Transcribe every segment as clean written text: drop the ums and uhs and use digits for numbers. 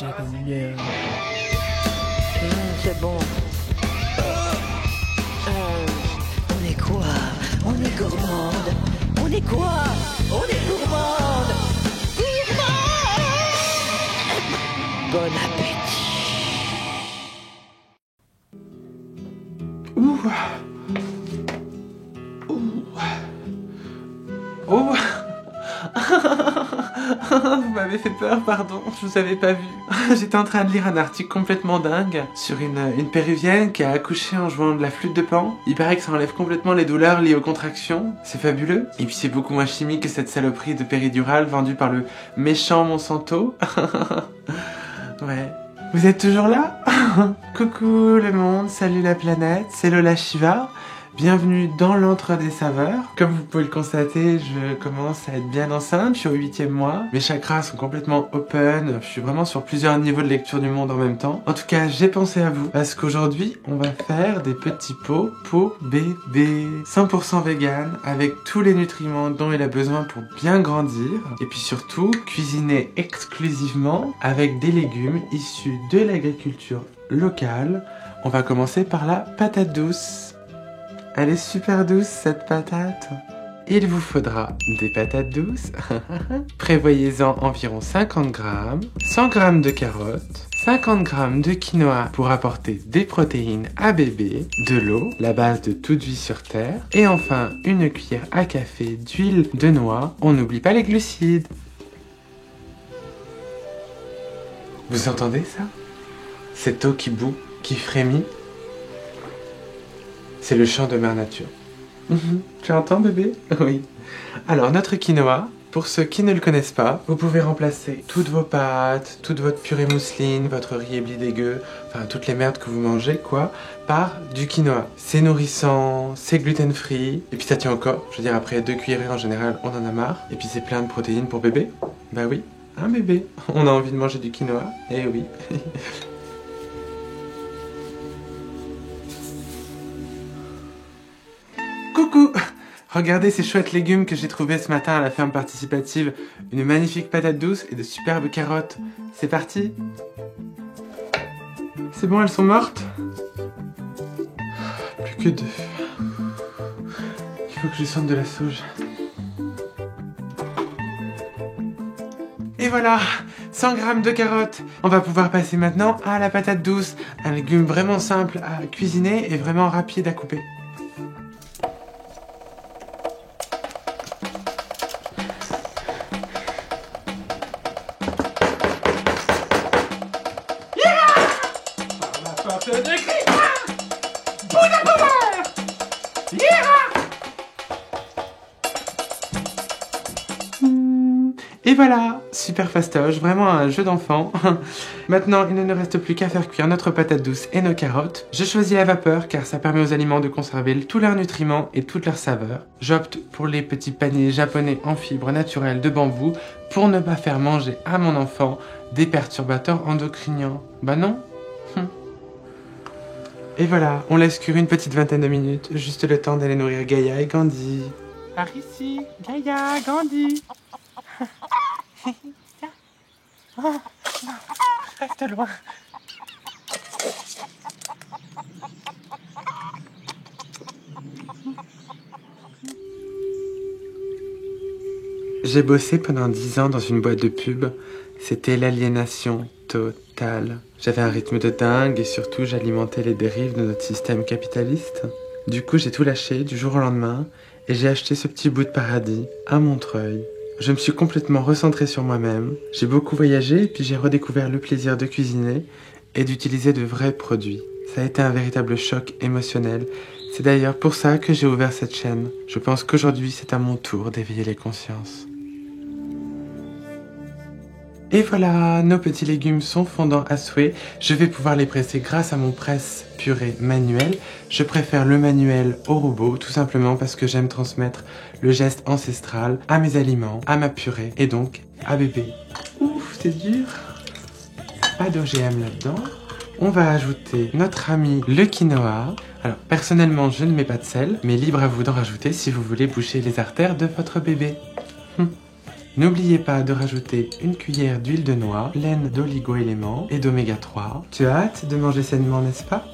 j'aime bien. C'est bon. On est quoi? On est gourmande. On est quoi? On est gourmande. Gourmande. Bon appétit. Ouh. Ouh. Oh. Vous m'avez fait peur, pardon, je vous avais pas vu. J'étais en train de lire un article complètement dingue sur une péruvienne qui a accouché en jouant de la flûte de Pan. Il paraît que ça enlève complètement les douleurs liées aux contractions, c'est fabuleux. Et puis c'est beaucoup moins chimique que cette saloperie de péridurale vendue par le méchant Monsanto. Ouais. Vous êtes toujours là? Coucou le monde, salut la planète, c'est Lola Shiva. Bienvenue dans l'antre des saveurs. Comme vous pouvez le constater, je commence à être bien enceinte, je suis au 8e mois. Mes chakras sont complètement open, je suis vraiment sur plusieurs niveaux de lecture du monde en même temps. En tout cas, j'ai pensé à vous, parce qu'aujourd'hui, on va faire des petits pots pour bébé. 100% vegan, avec tous les nutriments dont il a besoin pour bien grandir. Et puis surtout, cuisiner exclusivement avec des légumes issus de l'agriculture locale. On va commencer par la patate douce. Elle est super douce cette patate. Il vous faudra des patates douces. Prévoyez-en environ 50 grammes, 100 grammes de carottes, 50 grammes de quinoa pour apporter des protéines à bébé, de l'eau, la base de toute vie sur terre, et enfin une cuillère à café d'huile de noix. On n'oublie pas les glucides. Vous entendez ça? Cette eau qui bout, qui frémit. C'est le chant de Mère Nature. Tu entends, bébé? Oui. Alors, notre quinoa, pour ceux qui ne le connaissent pas, vous pouvez remplacer toutes vos pâtes, toute votre purée mousseline, votre riz ébli dégueu, enfin toutes les merdes que vous mangez, quoi, par du quinoa. C'est nourrissant, c'est gluten-free, et puis ça tient encore. Je veux dire, après 2 cuillerées en général, on en a marre. Et puis c'est plein de protéines pour bébé. Bah oui, un bébé. On a envie de manger du quinoa, eh oui. Coucou! Regardez ces chouettes légumes que j'ai trouvés ce matin à la ferme participative. Une magnifique patate douce et de superbes carottes. C'est parti! C'est bon, elles sont mortes? Plus que 2. Il faut que je sente de la sauge. Et voilà! 100 grammes de carottes. On va pouvoir passer maintenant à la patate douce. Un légume vraiment simple à cuisiner et vraiment rapide à couper. Et voilà, super fastoche, vraiment un jeu d'enfant. Maintenant, il ne nous reste plus qu'à faire cuire notre patate douce et nos carottes. Je choisis la vapeur car ça permet aux aliments de conserver tous leurs nutriments et toutes leurs saveurs. J'opte pour les petits paniers japonais en fibres naturelles de bambou pour ne pas faire manger à mon enfant des perturbateurs endocriniens. Bah non. Et voilà, on laisse cuire une petite vingtaine de minutes, juste le temps d'aller nourrir Gaïa et Gandhi. Par ici, Gaïa, Gandhi. Oh, reste loin. J'ai bossé pendant 10 ans dans une boîte de pub. C'était l'aliénation totale. J'avais un rythme de dingue et surtout j'alimentais les dérives de notre système capitaliste. Du coup, j'ai tout lâché du jour au lendemain et j'ai acheté ce petit bout de paradis à Montreuil. Je me suis complètement recentrée sur moi-même. J'ai beaucoup voyagé et puis j'ai redécouvert le plaisir de cuisiner et d'utiliser de vrais produits. Ça a été un véritable choc émotionnel. C'est d'ailleurs pour ça que j'ai ouvert cette chaîne. Je pense qu'aujourd'hui, c'est à mon tour d'éveiller les consciences. Et voilà, nos petits légumes sont fondants à souhait. Je vais pouvoir les presser grâce à mon presse-purée manuel. Je préfère le manuel au robot, tout simplement parce que j'aime transmettre le geste ancestral à mes aliments, à ma purée et donc à bébé. Ouf, c'est dur. Pas d'OGM là-dedans. On va ajouter notre ami le quinoa. Alors, personnellement, je ne mets pas de sel, mais libre à vous d'en rajouter si vous voulez boucher les artères de votre bébé. N'oubliez pas de rajouter une cuillère d'huile de noix pleine d'oligo-éléments et d'oméga 3. Tu as hâte de manger sainement, n'est-ce pas?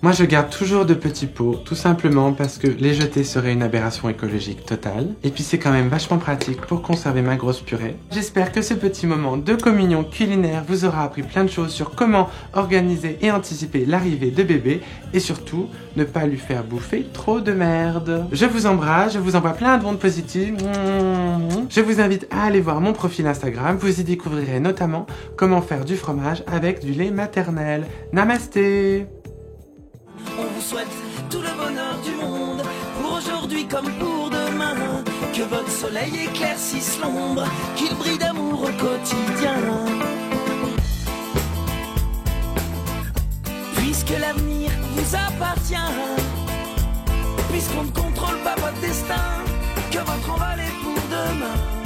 Moi, je garde toujours de petits pots, tout simplement parce que les jeter serait une aberration écologique totale. Et puis c'est quand même vachement pratique pour conserver ma grosse purée. J'espère que ce petit moment de communion culinaire vous aura appris plein de choses sur comment organiser et anticiper l'arrivée de bébé. Et surtout, ne pas lui faire bouffer trop de merde. Je vous embrasse, je vous envoie plein de ondes positives. Je vous invite à aller voir mon profil Instagram. Vous y découvrirez notamment comment faire du fromage avec du lait maternel. Namasté! On vous souhaite tout le bonheur du monde, pour aujourd'hui comme pour demain. Que votre soleil éclaircisse l'ombre, qu'il brille d'amour au quotidien. Puisque l'avenir vous appartient, puisqu'on ne contrôle pas votre destin, que votre envol est pour demain.